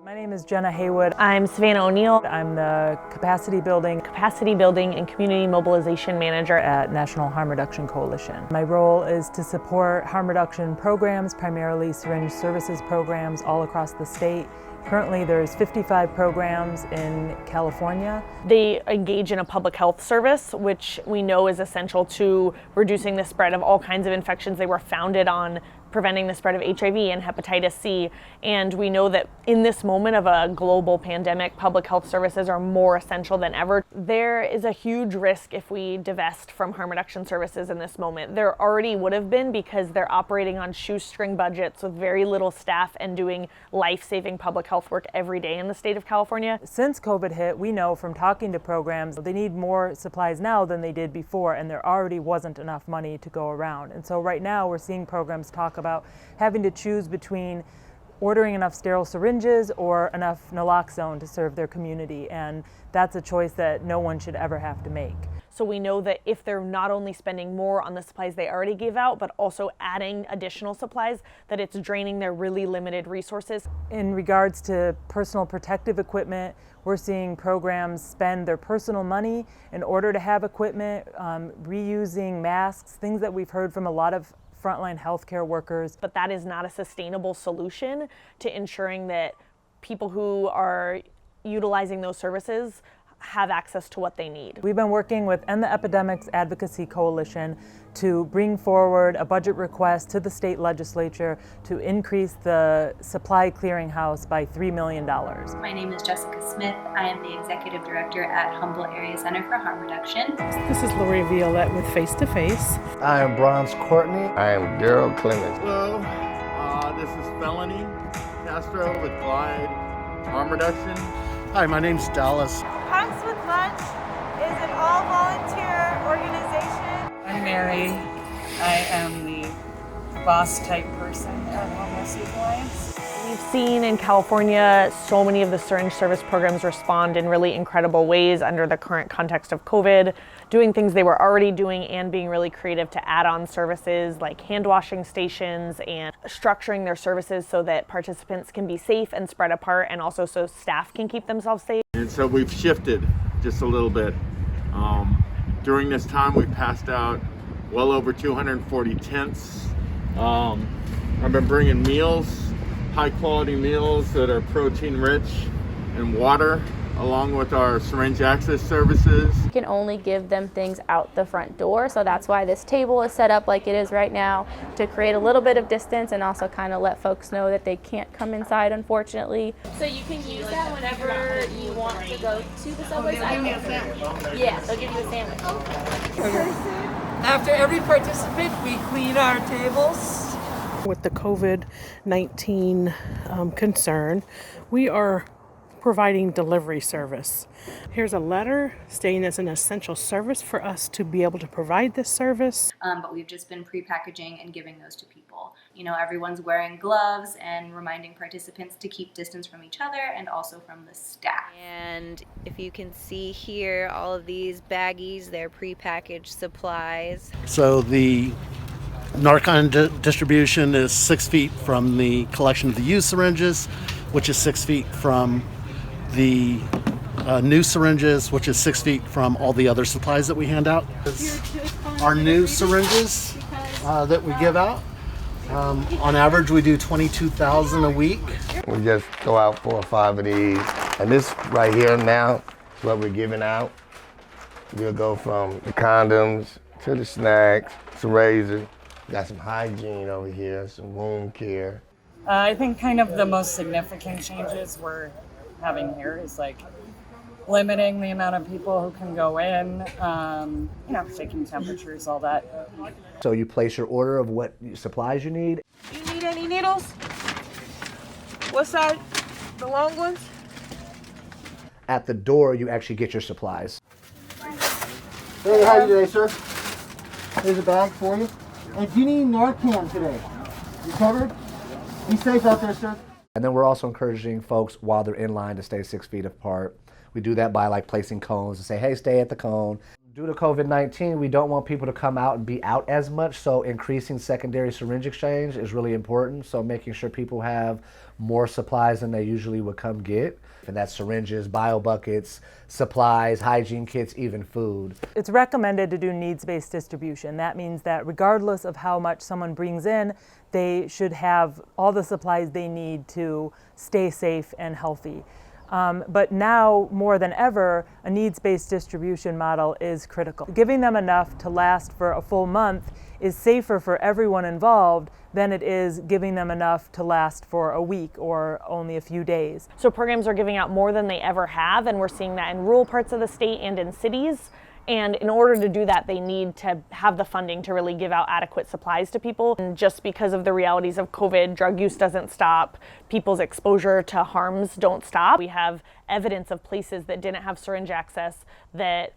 My name is Jenna Haywood. I'm Savannah O'Neill. I'm the Capacity Building and Community Mobilization Manager at National Harm Reduction Coalition. My role is to support harm reduction programs, primarily Syringe Services Programs all across the state. Currently there's 55 programs in California. They engage in a public health service, which we know is essential to reducing the spread of all kinds of infections. They were founded on preventing the spread of HIV and hepatitis C. And we know that in this moment of a global pandemic, public health services are more essential than ever. There is a huge risk if we divest from harm reduction services in this moment. There already would have been, because they're operating on shoestring budgets with very little staff and doing life-saving public health work every day in the state of California. Since COVID hit, we know from talking to programs, they need more supplies now than they did before, and there already wasn't enough money to go around. And so right now we're seeing programs talk about having to choose between ordering enough sterile syringes or enough naloxone to serve their community, and that's a choice that no one should ever have to make. So we know that if they're not only spending more on the supplies they already give out, but also adding additional supplies, that it's draining their really limited resources. In regards to personal protective equipment, we're seeing programs spend their personal money in order to have equipment, reusing masks, things that we've heard from a lot of frontline healthcare workers. But that is not a sustainable solution to ensuring that people who are utilizing those services have access to what they need. We've been working with End the Epidemics Advocacy Coalition to bring forward a budget request to the state legislature to increase the supply clearinghouse by $3 million. My name is Jessica Smith. I am the Executive Director at Humble Area Center for Harm Reduction. This is Lori Violette with Face to Face. I am Bronze Courtney. I am Gerald Clemens. Hello, this is Felony Castro with Glide Harm Reduction. Hi, my name's Dallas. Punks with Lunch is an all-volunteer organization. I'm Mary. I am the boss type person at Homeless Youth Alliance. We've seen in California so many of the syringe service programs respond in really incredible ways under the current context of COVID, doing things they were already doing and being really creative to add on services like hand washing stations and structuring their services so that participants can be safe and spread apart, and also so staff can keep themselves safe. And so we've shifted just a little bit. During this time, we've passed out well over 240 tents. I've been bringing meals, high quality meals that are protein rich, and water, along with our syringe access services. You can only give them things out the front door, so that's why this table is set up like it is right now, to create a little bit of distance and also kind of let folks know that they can't come inside, unfortunately. So you can use that whenever you want to go to the subway side. Yeah, they'll give you a sandwich. After every participant, we clean our tables. With the COVID-19 concern, we are providing delivery service. Here's a letter stating it's an essential service for us to be able to provide this service. But we've just been pre-packaging and giving those to people. You know, everyone's wearing gloves and reminding participants to keep distance from each other and also from the staff. And if you can see here, all of these baggies, they're pre-packaged supplies. So the Narcan distribution is 6 feet from the collection of the used syringes, which is 6 feet from the new syringes, which is 6 feet from all the other supplies that we hand out. Our new syringes that we give out, on average we do 22,000 a week. We just throw out 4 or 5 of these. And this right here now is what we're giving out. We'll go from the condoms to the snacks, some razors. Got some hygiene over here, some wound care. I think kind of the most significant changes we're having here is like limiting the amount of people who can go in, taking temperatures, all that. So you place your order of what supplies you need. You need any needles? What side? The long ones? At the door, you actually get your supplies. Hey, how are you today, sir? Here's a bag for you. And do you need Narcan today? You covered? Be safe out there, sir. And then we're also encouraging folks while they're in line to stay 6 feet apart. We do that by like placing cones and say, hey, stay at the cone. Due to COVID-19, we don't want people to come out and be out as much, so increasing secondary syringe exchange is really important. So making sure people have more supplies than they usually would come get. And that's syringes, bio buckets, supplies, hygiene kits, even food. It's recommended to do needs-based distribution. That means that regardless of how much someone brings in, they should have all the supplies they need to stay safe and healthy. But now, more than ever, a needs-based distribution model is critical. Giving them enough to last for a full month is safer for everyone involved than it is giving them enough to last for a week or only a few days. So programs are giving out more than they ever have, and we're seeing that in rural parts of the state and in cities. And in order to do that, they need to have the funding to really give out adequate supplies to people. And just because of the realities of COVID, drug use doesn't stop, people's exposure to harms don't stop. We have evidence of places that didn't have syringe access that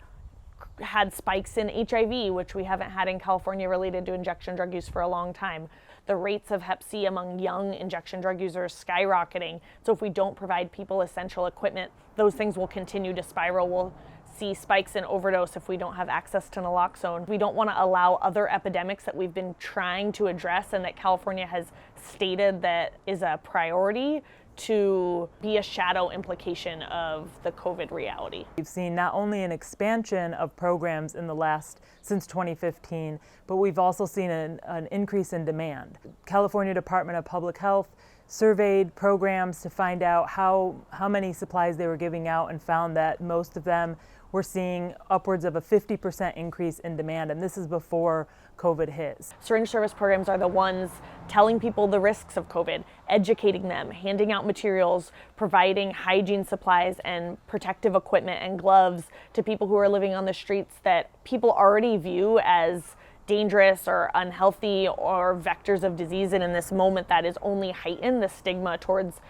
had spikes in HIV, which we haven't had in California related to injection drug use for a long time. The rates of Hep C among young injection drug users skyrocketing. So if we don't provide people essential equipment, those things will continue to spiral. We'll see spikes in overdose if we don't have access to naloxone. We don't want to allow other epidemics that we've been trying to address and that California has stated that is a priority to be a shadow implication of the COVID reality. We've seen not only an expansion of programs in since 2015, but we've also seen an increase in demand. California Department of Public Health surveyed programs to find out how many supplies they were giving out and found that most of them were seeing upwards of a 50% increase in demand, and this is before COVID hit. Syringe service programs are the ones telling people the risks of COVID, educating them, handing out materials, providing hygiene supplies and protective equipment and gloves to people who are living on the streets that people already view as dangerous or unhealthy or vectors of disease, and in this moment that is only heightened the stigma towards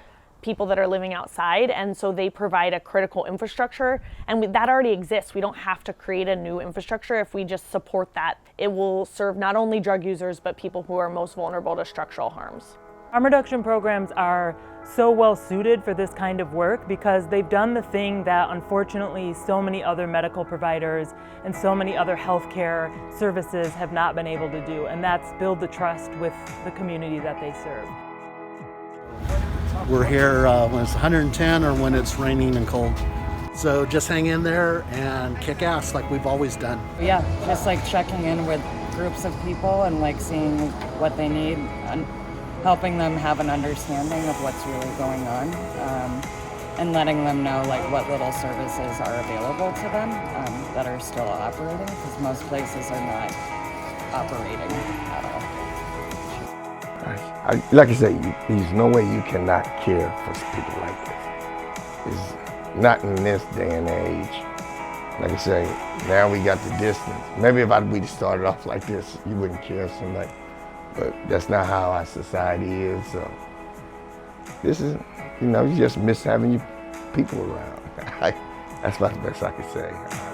people that are living outside, and so they provide a critical infrastructure, and that already exists. We don't have to create a new infrastructure. If we just support that, it will serve not only drug users but people who are most vulnerable to structural harms. Harm reduction programs are so well suited for this kind of work because they've done the thing that unfortunately so many other medical providers and so many other healthcare services have not been able to do, and that's build the trust with the community that they serve. We're here when it's 110 or when it's raining and cold. So just hang in there and kick ass like we've always done. Yeah, just like checking in with groups of people and like seeing what they need and helping them have an understanding of what's really going on, and letting them know like what little services are available to them that are still operating, because most places are not operating at all. Like I say, there's no way you cannot care for people like this. It's not in this day and age. Like I say, now we got the distance. Maybe if we'd started off like this, you wouldn't care so much. But that's not how our society is. So this is, you just miss having your people around. That's about the best I could say.